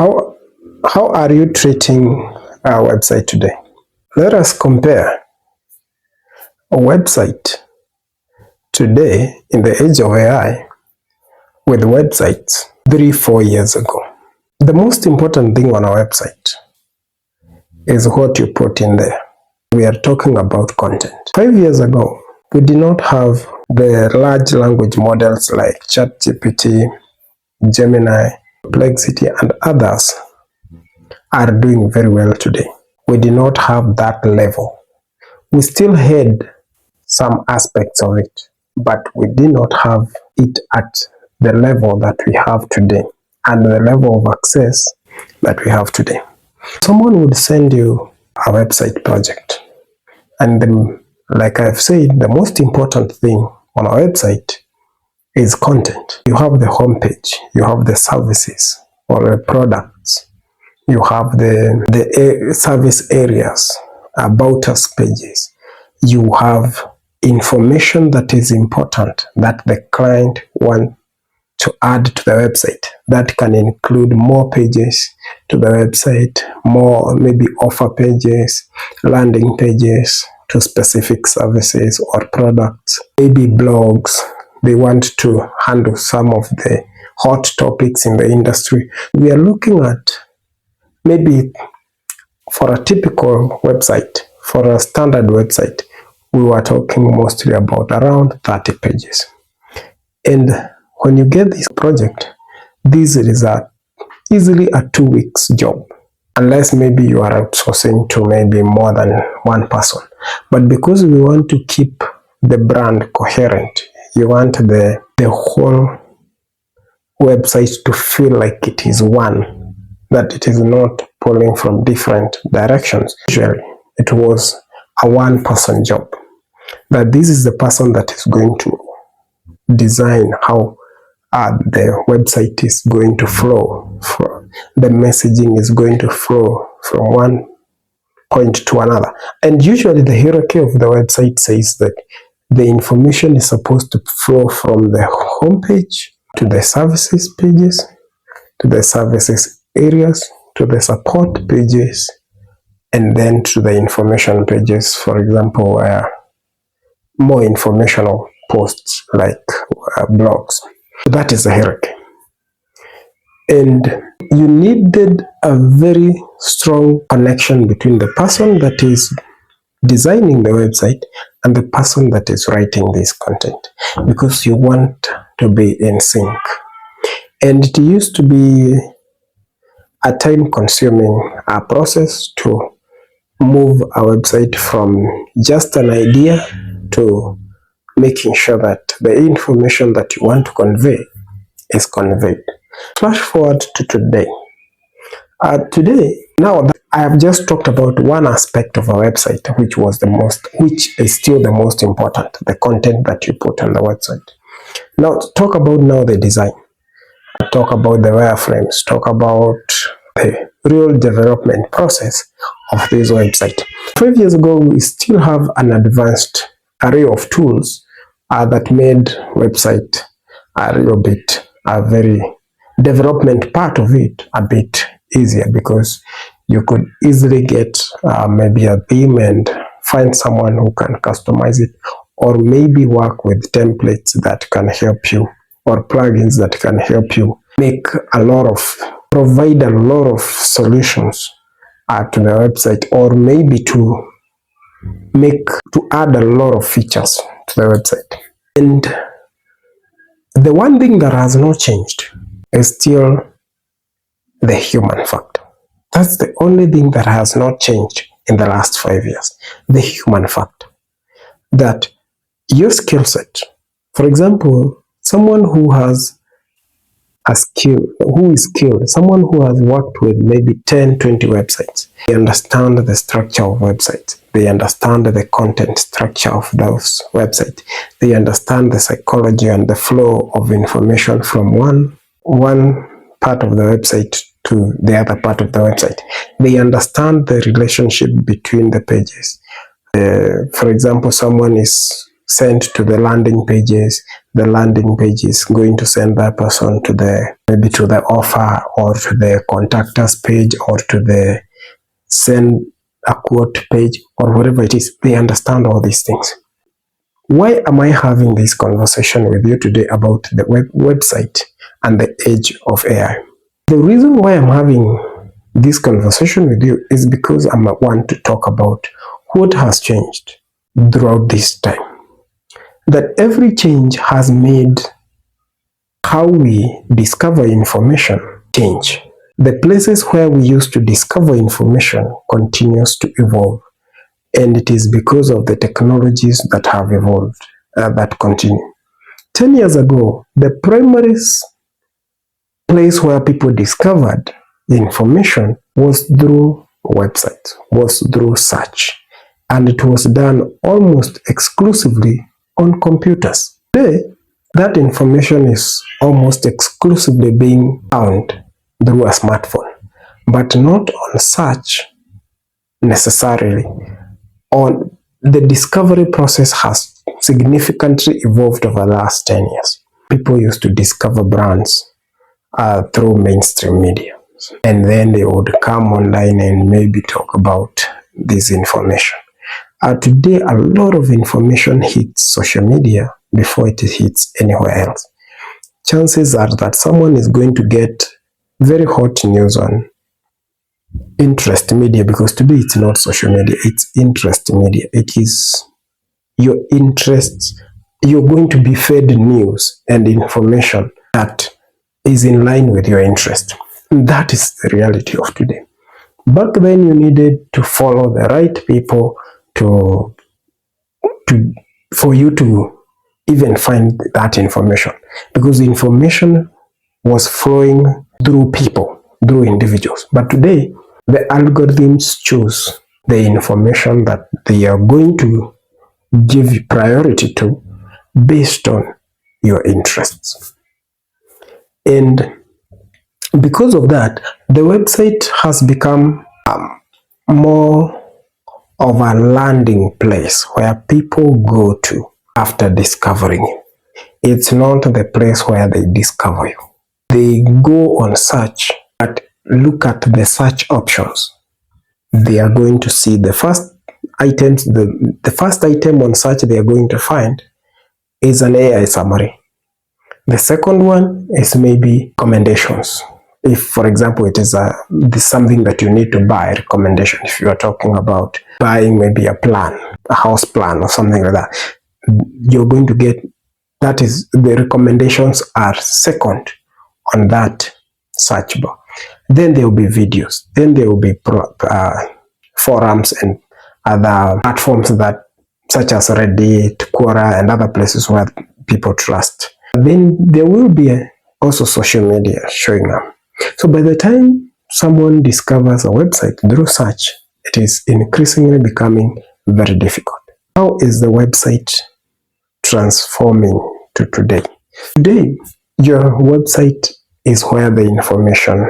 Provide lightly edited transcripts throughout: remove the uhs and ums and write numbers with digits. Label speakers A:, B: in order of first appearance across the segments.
A: How are you treating our website today? Let us compare a website today in the age of AI with websites 3-4 years ago. The most important thing on our website is what you put in there. We are talking about content. 5 years ago, we did not have the large language models like ChatGPT, Gemini, Perplexity, and others are doing very well today. We did not have that level. We still had some aspects of it, but we did not have it at the level that we have today and the level of access that we have today. Someone would send you a website project, and like I've said, the most important thing on our website is content. You have the homepage, you have the services or the products, you have the service areas, about us pages, you have information that is important that the client wants to add to the website. That can include more pages to the website, more maybe offer pages, landing pages to specific services or products, maybe blogs. They want to handle some of the hot topics in the industry. We are looking at maybe for a typical website, for a standard website, we were talking mostly about around 30 pages. And when you get this project, this is easily a 2 weeks job, unless maybe you are outsourcing to maybe more than one person. But because we want to keep the brand coherent, you want the whole website to feel like it is one, that it is not pulling from different directions. Usually, it was a one-person job, that this is the person that is going to design how the website is going to flow, the messaging is going to flow from one point to another. And usually the hierarchy of the website says that the information is supposed to flow from the homepage to the services pages, to the services areas, to the support pages, and then to the information pages, for example, more informational posts like blogs. That is the hierarchy. And you needed a very strong connection between the person that is designing the website and the person that is writing this content, because you want to be in sync. And it used to be a time-consuming process to move a website from just an idea to making sure that the information that you want to convey is conveyed. Flash forward to today. Now that I have just talked about one aspect of a website, which is still the most important, the content that you put on the website. Now talk about the design. Talk about the wireframes. Talk about the real development process of this website. 5 years ago, we still have an advanced array of tools that made website a little bit, a very development part of it a bit easier, because you could easily get maybe a theme and find someone who can customize it, or maybe work with templates that can help you, or plugins that can help you provide a lot of solutions to the website, or maybe to add a lot of features to the website. And the one thing that has not changed is still the human factor. That's the only thing that has not changed in the last 5 years, the human factor. That your skill set, for example, someone who has a skill, who is skilled, someone who has worked with maybe 10, 20 websites, they understand the structure of websites. They understand the content structure of those websites. They understand the psychology and the flow of information from one part of the website to the other part of the website. They understand the relationship between the pages. For example, someone is sent to the landing pages. The landing page is going to send that person to maybe to the offer or to the contact us page or to the send a quote page or whatever it is. They understand all these things. Why am I having this conversation with you today about the website and the age of AI? The reason why I'm having this conversation with you is because I want to talk about what has changed throughout this time. That every change has made how we discover information change. The places where we used to discover information continues to evolve, and it is because of the technologies that have evolved that continue. 10 years ago, the primary place where people discovered information was through websites, was through search, and it was done almost exclusively on computers. Today, that information is almost exclusively being found through a smartphone, but not on search necessarily. On the discovery process has significantly evolved over the last 10 years. People used to discover brands through mainstream media, and then they would come online and maybe talk about this information. Today, a lot of information hits social media before it hits anywhere else. Chances are that someone is going to get very hot news on interest media, because today it's not social media, it's interest media. It is your interests. You're going to be fed news and information that is in line with your interest. That is the reality of today. Back then, you needed to follow the right people for you to even find that information, because the information was flowing through people, through individuals. But today, the algorithms choose the information that they are going to give priority to based on your interests. And because of that, the website has become more of a landing place where people go to after discovering you. It's not the place where they discover you. They go on search, but look at the search options. They are going to see the first items, the first item on search they are going to find is an AI summary. The second one is maybe recommendations. If, for example, it is something that you need to buy, recommendation. If you are talking about buying maybe a house plan or something like that, you're going to get, that is, the recommendations are second on that search bar. Then there will be videos. Then there will be forums and other platforms that, such as Reddit, Quora, and other places where people trust. Then there will be also social media showing up. So by the time someone discovers a website through search, it is increasingly becoming very difficult. How is the website transforming to today? Today, your website is where the information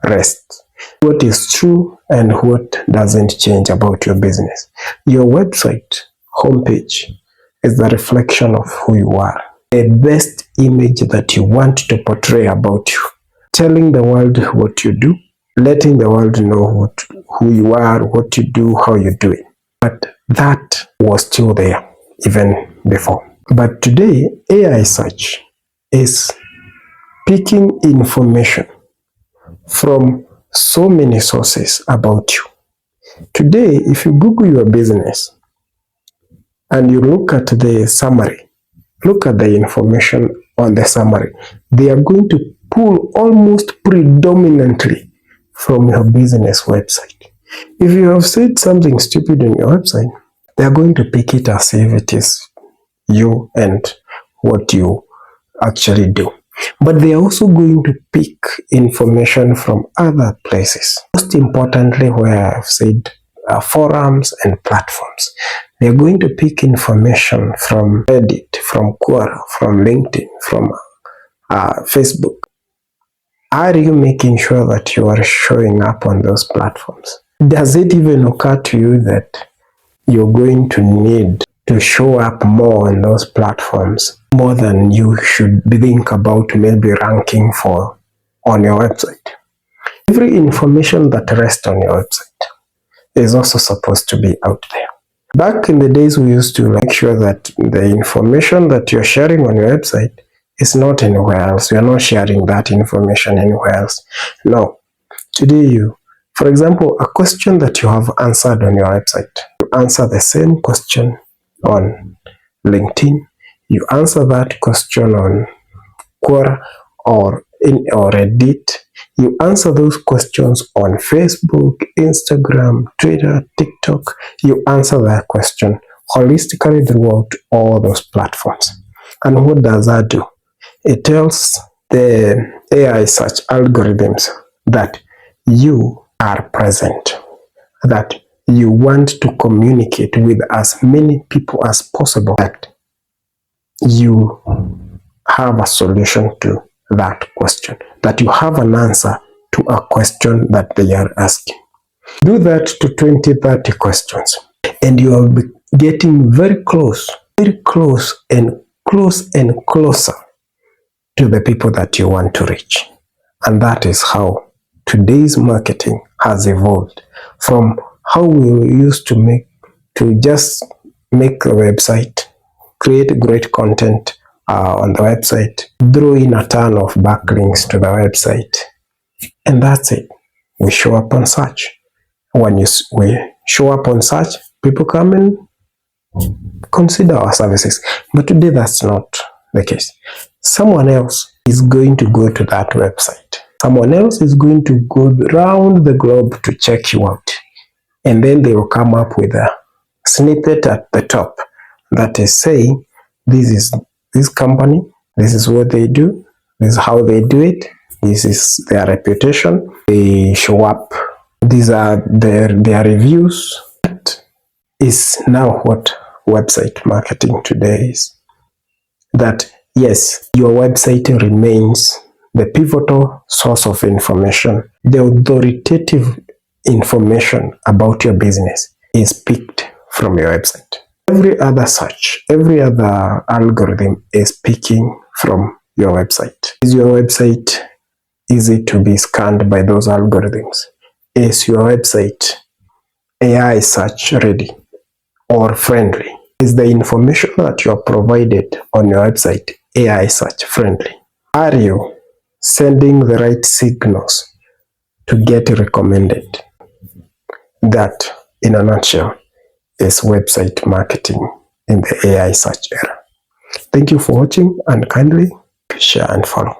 A: rests. What is true and what doesn't change about your business. Your website homepage is the reflection of who you are. The best image that you want to portray about you. Telling the world what you do, letting the world know who you are, what you do, how you do it. But that was still there even before. But today, AI search is picking information from so many sources about you. Today, if you Google your business and you look at the summary, look at the information on the summary, they are going to pull almost predominantly from your business website. If you have said something stupid on your website, they are going to pick it as if it is you and what you actually do. But they are also going to pick information from other places. Most importantly, where I've said forums and platforms. They are going to pick information from Reddit, from Quora, from LinkedIn, from Facebook. Are you making sure that you are showing up on those platforms? Does it even occur to you that you're going to need to show up more on those platforms, more than you should think about maybe ranking for on your website. Every information that rests on your website is also supposed to be out there. Back in the days, we used to make sure that the information that you're sharing on your website is not anywhere else. You're not sharing that information anywhere else. No. Today, for example, a question that you have answered on your website, you answer the same question on LinkedIn, you answer that question on Quora or Reddit, you answer those questions on Facebook, Instagram, Twitter, TikTok, you answer that question holistically throughout all those platforms. And what does that do? It tells the AI search algorithms that you are present, that you want to communicate with as many people as possible, that you have a solution to that question, that you have an answer to a question that they are asking. Do that to 20, 30 questions, and you will be getting very close and closer to the people that you want to reach. And that is how today's marketing has evolved from how we used to just make a website, create great content on the website, throw in a ton of backlinks to the website, and that's it. We show up on search. When we show up on search, people come and consider our services. But today, that's not the case. Someone else is going to go to that website. Someone else is going to go around the globe to check you out. And then they will come up with a snippet at the top that is saying, this is this company, this is what they do, this is how they do it, this is their reputation, they show up, these are their reviews. That is now what website marketing today is. That yes, your website remains the pivotal source of information. The authoritative information about your business is picked from your website. Every other search, every other algorithm is picking from your website. Is your website easy to be scanned by those algorithms? Is your website AI search ready or friendly? Is the information that you are provided on your website AI search friendly? Are you sending the right signals to get recommended? That, in a nutshell, is website marketing in the AI search era. Thank you for watching, and kindly share and follow.